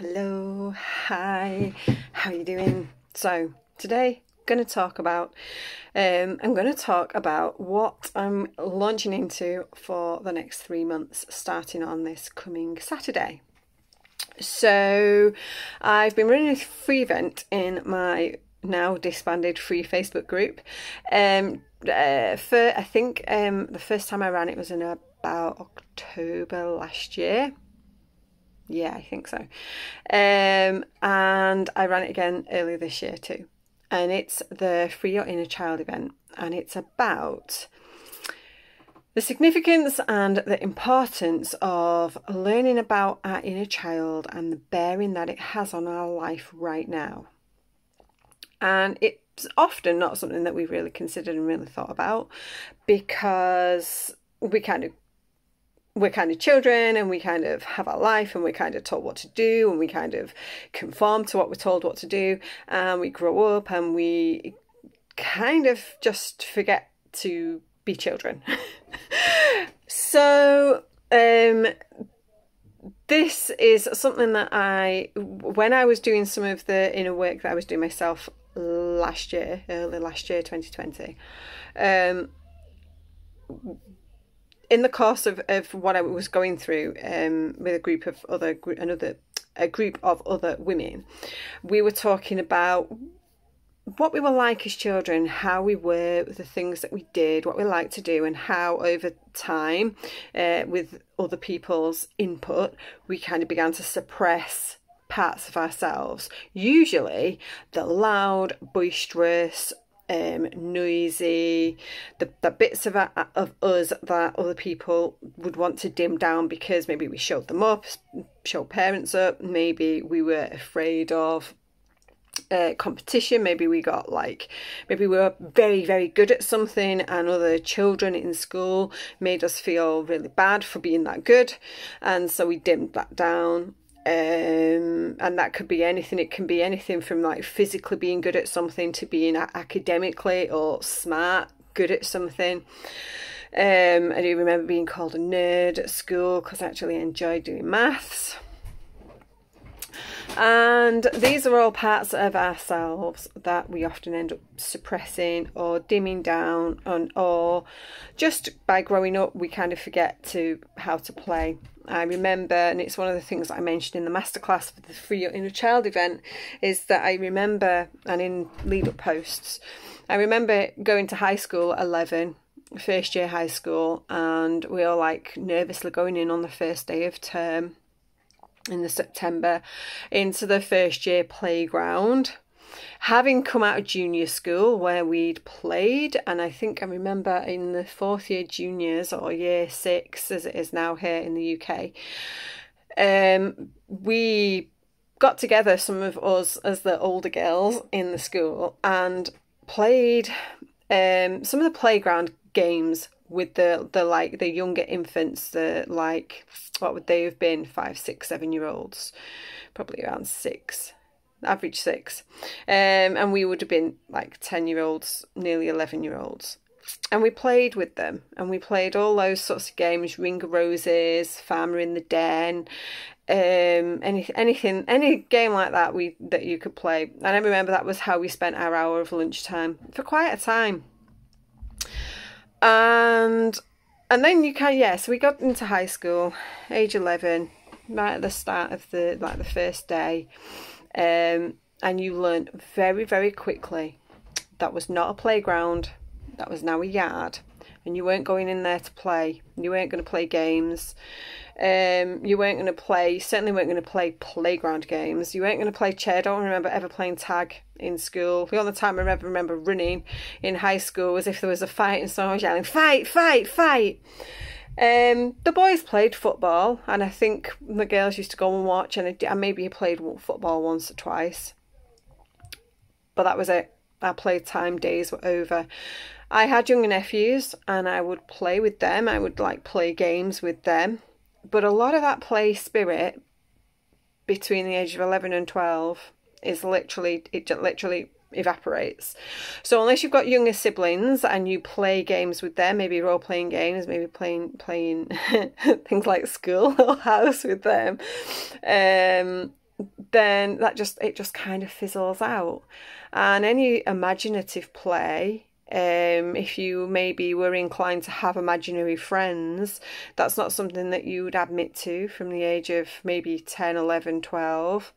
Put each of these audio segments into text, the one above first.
Hello, hi, how are you doing? So today I'm going to talk about what I'm launching into for the next 3 months, starting on this coming Saturday. So I've been running a free event in my now disbanded free Facebook group. For I think the first time I ran it was in about October last year. Yeah, I think so. And I ran it again earlier this year too. And it's the Free Your Inner Child event. And it's about the significance and the importance of learning about our inner child and the bearing that it has on our life right now. And it's often not something that we've really considered and really thought about, because we're kind of children, and we kind of have our life, and we're kind of told what to do, and we kind of conform to what we're told what to do, and we grow up and we kind of just forget to be children. So this is something that when I was doing some of the inner work that I was doing myself early last year, 2020, in the course of what I was going through with a group of other women, we were talking about what we were like as children, how we were, the things that we did, what we liked to do, and how over time, with other people's input, we kind of began to suppress parts of ourselves. Usually the loud, boisterous, noisy, the bits of us that other people would want to dim down because maybe we showed them up, showed parents up, maybe we were afraid of competition, maybe we were very, very good at something, and other children in school made us feel really bad for being that good, and so we dimmed that down. And that could be anything. It can be anything from like physically being good at something to being academically or smart, good at something. I do remember being called a nerd at school because I actually enjoyed doing maths. And these are all parts of ourselves that we often end up suppressing or dimming down, or just by growing up we kind of forget how to play. I remember, and it's one of the things that I mentioned in the masterclass for the Free Your Inner Child event, is that I remember, and in lead-up posts, I remember going to high school at 11, first year high school, and we were like nervously going in on the first day of term in the September into the first year playground, having come out of junior school where we'd played. And I think I remember in the fourth year juniors, or year 6 as it is now here in the UK, we got together, some of us as the older girls in the school, and played some of the playground games with the younger infants, what would they have been, 5, 6, 7-year-olds, probably around 6, average 6, and we would have been like 10-year-olds, nearly 11-year-olds, and we played with them, and we played all those sorts of games, Ring of Roses, Farmer in the Den, anything, any game like that that you could play. And I remember that was how we spent our hour of lunchtime for quite a time. And then so we got into high school, age 11, right at the start of the first day, and you learned very, very quickly that was not a playground, that was now a yard, and you weren't going in there to play. You weren't going to play games. You certainly weren't going to play playground games. You weren't going to play chair. I don't remember ever playing tag in school. The only time I remember running in high school was if there was a fight and someone was yelling, "Fight, fight, fight!" The boys played football, and I think the girls used to go and watch, and I maybe played football once or twice. But that was it. Our playtime days were over. I had younger nephews, and I would play with them. I would play games with them. But a lot of that play spirit between the age of 11 and 12 is literally evaporates. So unless you've got younger siblings and you play games with them, maybe role-playing games, maybe playing things like School or House with them, then it just kind of fizzles out. And any imaginative play, if you maybe were inclined to have imaginary friends, that's not something that you would admit to from the age of maybe 10, 11, 12.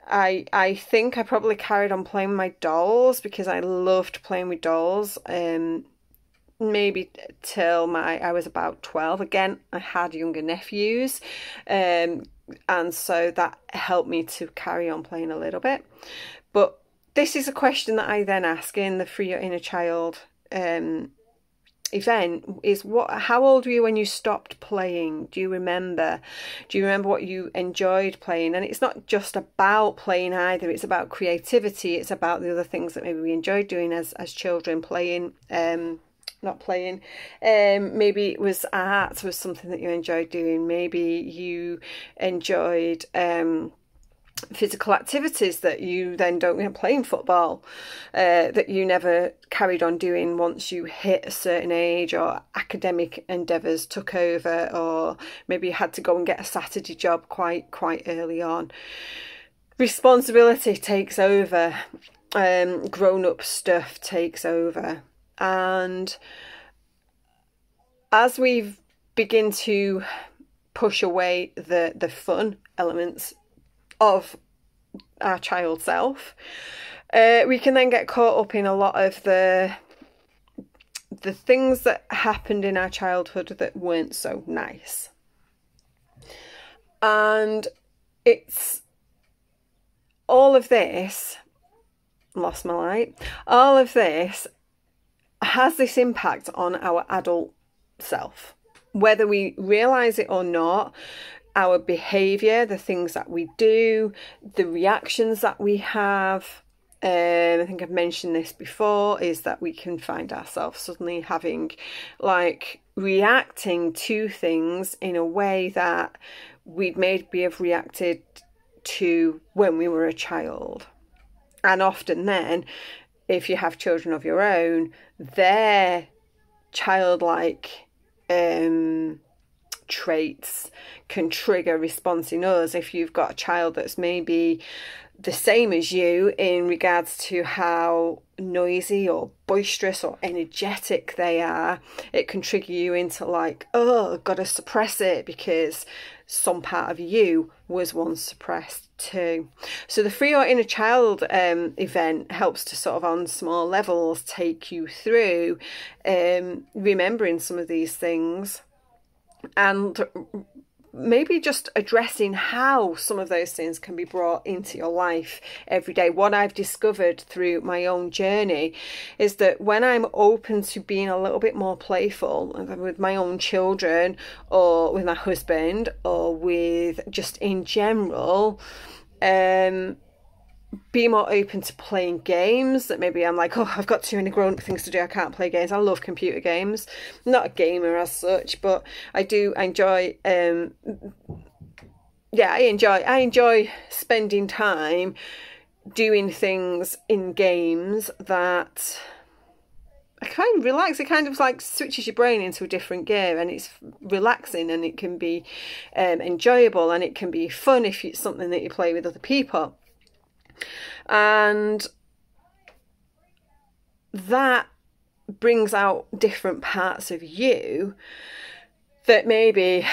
I think I probably carried on playing with my dolls because I loved playing with dolls. Maybe till I was about 12. Again, I had younger nephews, and so that helped me to carry on playing a little bit. But this is a question that I then ask in the Free Your Inner Child event, is how old were you when you stopped playing? Do you remember what you enjoyed playing? And it's not just about playing either, it's about creativity, it's about the other things that maybe we enjoyed doing as children, playing, not playing. Maybe it was art was something that you enjoyed doing. Maybe you enjoyed physical activities that you then don't, playing football, that you never carried on doing once you hit a certain age, or academic endeavours took over, or maybe you had to go and get a Saturday job quite early on. Responsibility takes over, grown-up stuff takes over. And as we begin to push away the fun elements of our child self, we can then get caught up in a lot of the things that happened in our childhood that weren't so nice. And it's all of this, lost my light, all of this has this impact on our adult self, whether we realize it or not. Our behavior, the things that we do, the reactions that we have, I think I've mentioned this before, is that we can find ourselves suddenly having, reacting to things in a way that we'd maybe have reacted to when we were a child. And often then, if you have children of your own, their childlike traits can trigger a response in us. If you've got a child that's maybe the same as you in regards to how noisy or boisterous or energetic they are, it can trigger you into oh, I've got to suppress it because some part of you was once suppressed too. So the Free Your Inner Child event helps to sort of on small levels take you through remembering some of these things, and maybe just addressing how some of those things can be brought into your life every day. What I've discovered through my own journey is that when I'm open to being a little bit more playful with my own children, or with my husband, or with just in general, be more open to playing games that maybe I'm like, oh, I've got too many grown-up things to do, I can't play games. I love computer games. I'm not a gamer as such, but I do enjoy I enjoy spending time doing things in games that I kind of relax. It kind of switches your brain into a different gear, and it's relaxing, and it can be enjoyable, and it can be fun if it's something that you play with other people. And that brings out different parts of you that maybe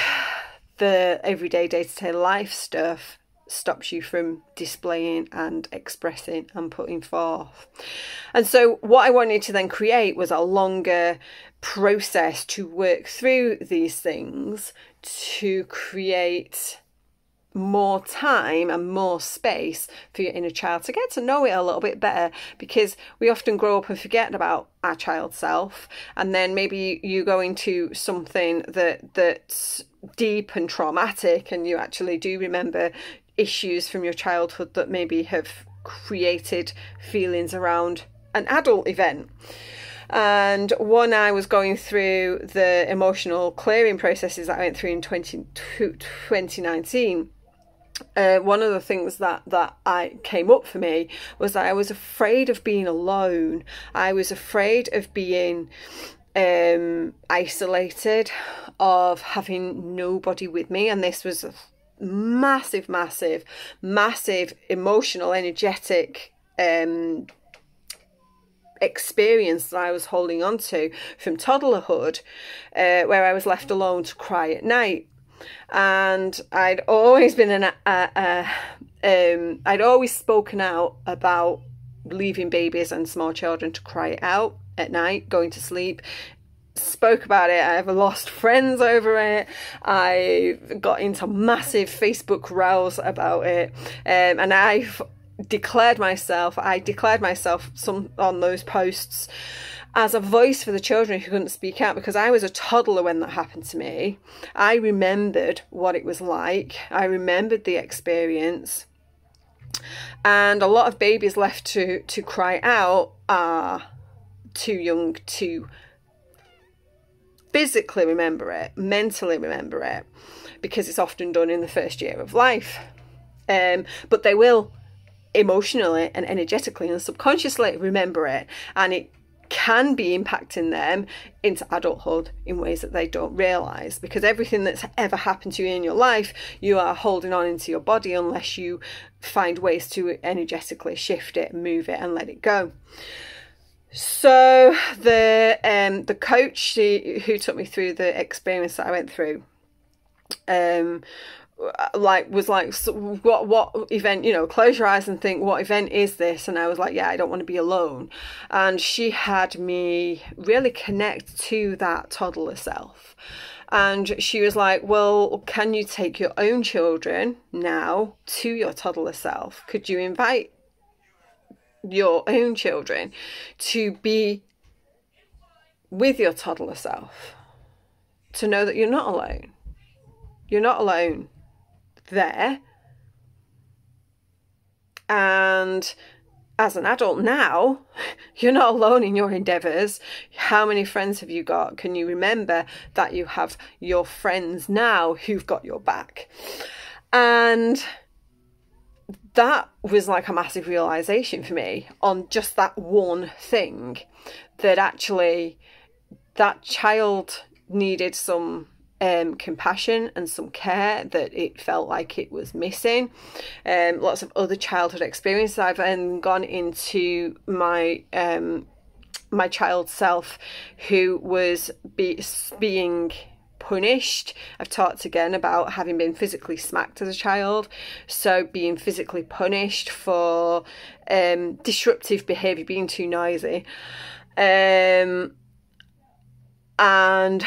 the everyday day-to-day life stuff stops you from displaying and expressing and putting forth. And so what I wanted to then create was a longer process to work through these things, to create more time and more space for your inner child to get to know it a little bit better, because we often grow up and forget about our child self, and then maybe you go into something that's deep and traumatic, and you actually do remember issues from your childhood that maybe have created feelings around an adult event. And when I was going through the emotional clearing processes that I went through in 2019, one of the things that I came up for me was that I was afraid of being alone. I was afraid of being isolated, of having nobody with me. And this was massive, massive, massive emotional, energetic experience that I was holding on to from toddlerhood, where I was left alone to cry at night. And I'd always been I'd always spoken out about leaving babies and small children to cry out at night, going to sleep. Spoke about it. I've lost friends over it. I got into massive Facebook rows about it, and I declared myself some on those posts as a voice for the children who couldn't speak out, because I was a toddler when that happened to me. I remembered what it was like. I remembered the experience. And a lot of babies left to cry out are too young to physically remember it, mentally remember it, because it's often done in the first year of life. But they will emotionally and energetically and subconsciously remember it, and it can be impacting them into adulthood in ways that they don't realise, because everything that's ever happened to you in your life, you are holding on into your body unless you find ways to energetically shift it, move it and let it go. So the coach who took me through the experience that I went through, was like, so what event, close your eyes and think, what event is this? And I was like, yeah, I don't want to be alone. And she had me really connect to that toddler self. And she was like, well, can you take your own children now to your toddler self? Could you invite your own children to be with your toddler self, to know that you're not alone? You're not alone there. And as an adult now, you're not alone in your endeavours. How many friends have you got? Can you remember that you have your friends now who've got your back? And that was like a massive realisation for me on just that one thing, that actually that child needed some compassion and some care that it felt like it was missing. Lots of other childhood experiences. I've gone into my my child self who was being punished. I've talked again about having been physically smacked as a child, so being physically punished for disruptive behaviour, being too noisy, and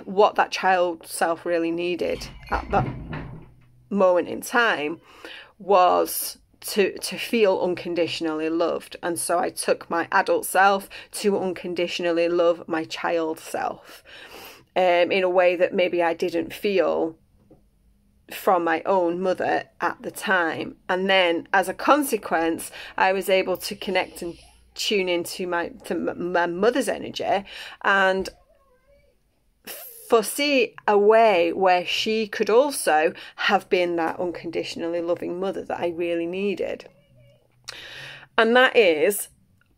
what that child self really needed at that moment in time was to feel unconditionally loved. And so I took my adult self to unconditionally love my child self, in a way that maybe I didn't feel from my own mother at the time. And then as a consequence, I was able to connect and tune into my mother's energy and foresee a way where she could also have been that unconditionally loving mother that I really needed. And that is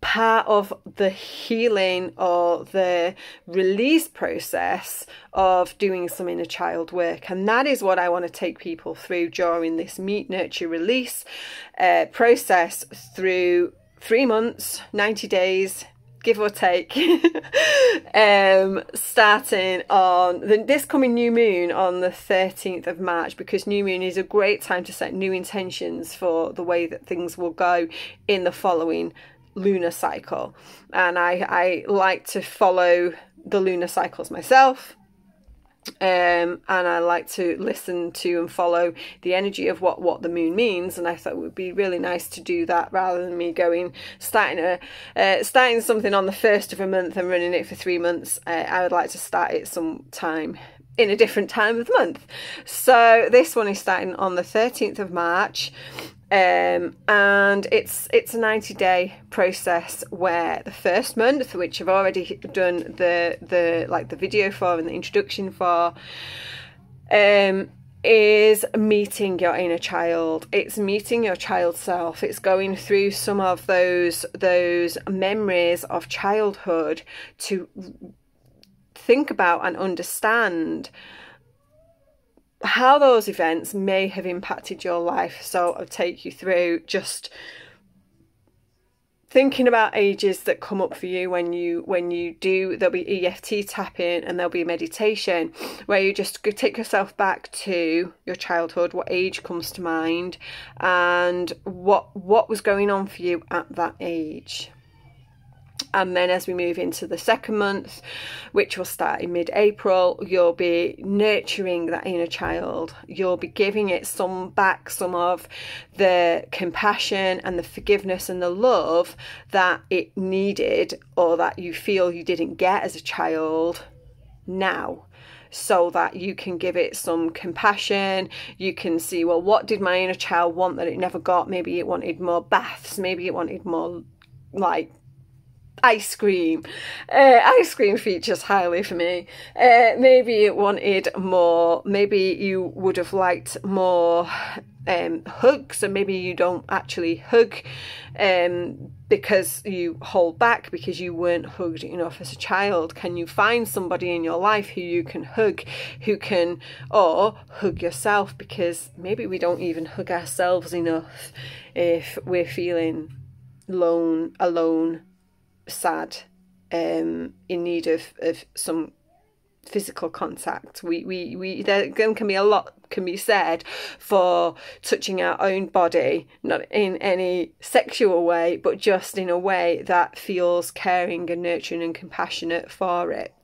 part of the healing or the release process of doing some inner child work. And that is what I want to take people through during this Meet, Nurture, Release process through 3 months, 90 days, give or take, starting on this coming new moon on the 13th of March, because new moon is a great time to set new intentions for the way that things will go in the following lunar cycle. And I like to follow the lunar cycles myself, and I like to listen to and follow the energy of what the moon means. And I thought it would be really nice to do that rather than me starting something on the 1st of a month and running it for 3 months. I would like to start it sometime in a different time of the month. So this one is starting on the 13th of March. And it's a 90-day process, where the first month, which I've already done the video for and the introduction for, is meeting your inner child. It's meeting your child self. It's going through some of those memories of childhood to think about and understand how those events may have impacted your life. So I'll take you through just thinking about ages that come up for you when you do. There'll be EFT tapping, and there'll be meditation where you just take yourself back to your childhood, what age comes to mind, and what was going on for you at that age. And then as we move into the second month, which will start in mid-April, you'll be nurturing that inner child. You'll be giving it some of the compassion and the forgiveness and the love that it needed, or that you feel you didn't get as a child now. So that you can give it some compassion. You can see, well, what did my inner child want that it never got? Maybe it wanted more baths. Maybe it wanted more, like, ice cream. Ice cream features highly for me. Maybe it wanted more. Maybe you would have liked more hugs, and maybe you don't actually hug because you hold back because you weren't hugged enough as a child. Can you find somebody in your life who you can hug, or hug yourself, because maybe we don't even hug ourselves enough if we're feeling alone, sad, in need of some physical contact. There can be a lot can be said for touching our own body, not in any sexual way, but just in a way that feels caring and nurturing and compassionate for it.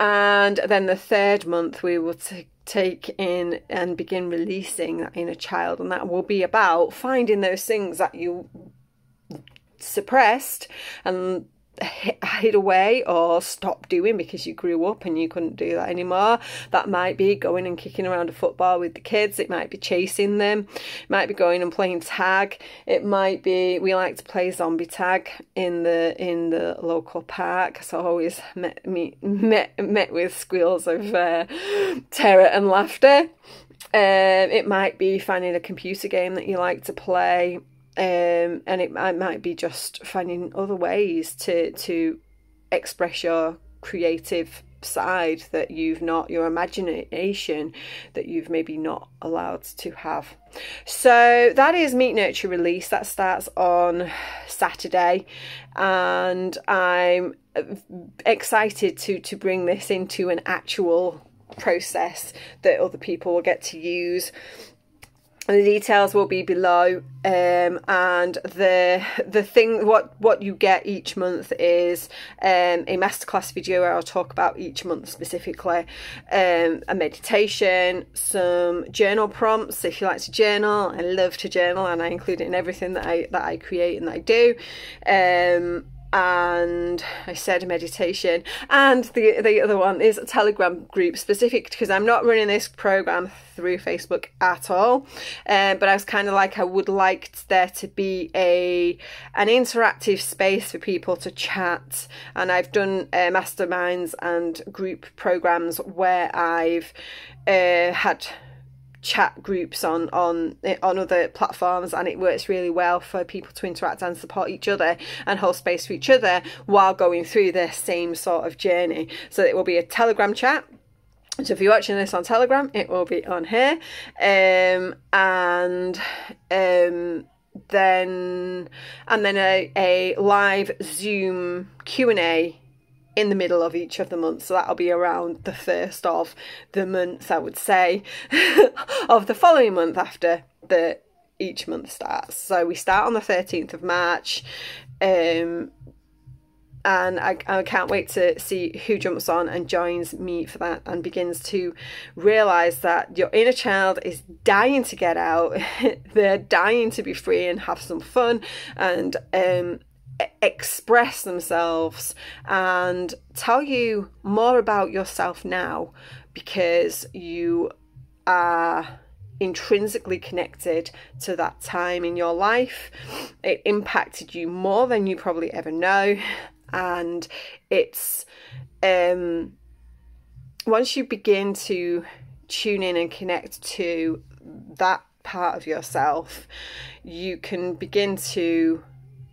And then the third month we will take in and begin releasing that inner child, and that will be about finding those things that you suppressed and hid away or stopped doing because you grew up and you couldn't do that anymore. That might be going and kicking around a football with the kids. It might be chasing them. It might be going and playing tag. It might be, we like to play zombie tag in the local park, so I always met with squeals of terror and laughter. It might be finding a computer game that you like to play. And it might be just finding other ways to express your creative side that your imagination that you've maybe not allowed to have. So that is Meet, Nurture, Release. That starts on Saturday, and I'm excited to bring this into an actual process that other people will get to use. The details will be below, and the thing what you get each month is a masterclass video where I'll talk about each month specifically, a meditation, some journal prompts if you like to journal. I love to journal, and I include it in everything that I create and that I do. And I said meditation, and the other one is a Telegram group specific, because I'm not running this program through Facebook at all, but I was kind of like, I would like there to be an interactive space for people to chat. And I've done masterminds and group programs where I've had chat groups on other platforms, and it works really well for people to interact and support each other and hold space for each other while going through the same sort of journey. So it will be a Telegram chat. So if you're watching this on Telegram, it will be on here, then a live Zoom Q&A in the middle of each of the months. So that'll be around the first of the month, I would say, of the following month after each month starts. So we start on the 13th of March, and I can't wait to see who jumps on and joins me for that and begins to realise that your inner child is dying to get out. They're dying to be free and have some fun and express themselves and tell you more about yourself now, because you are intrinsically connected to that time in your life. It impacted you more than you probably ever know, and it's once you begin to tune in and connect to that part of yourself, you can begin to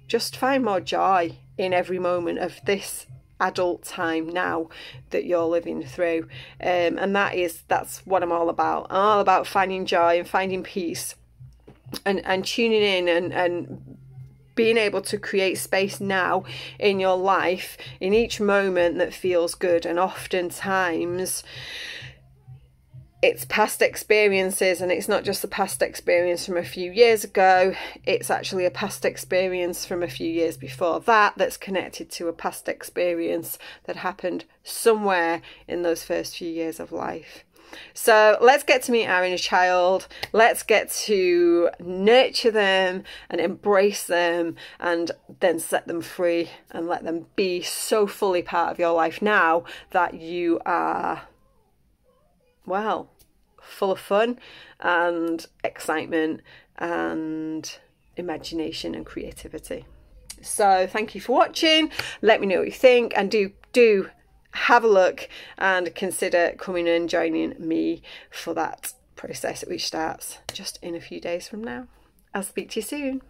just find more joy in every moment of this adult time now that you're living through. And that's what I'm all about. I'm all about finding joy and finding peace and tuning in and being able to create space now in your life, in each moment that feels good. And oftentimes it's past experiences, and it's not just a past experience from a few years ago, it's actually a past experience from a few years before that that's connected to a past experience that happened somewhere in those first few years of life. So let's get to meet our inner child. Let's get to nurture them and embrace them, and then set them free and let them be so fully part of your life now that you are, well, full of fun and excitement and imagination and creativity. So thank you for watching. Let me know what you think, and do have a look and consider coming and joining me for that process, which starts just in a few days from now. I'll speak to you soon.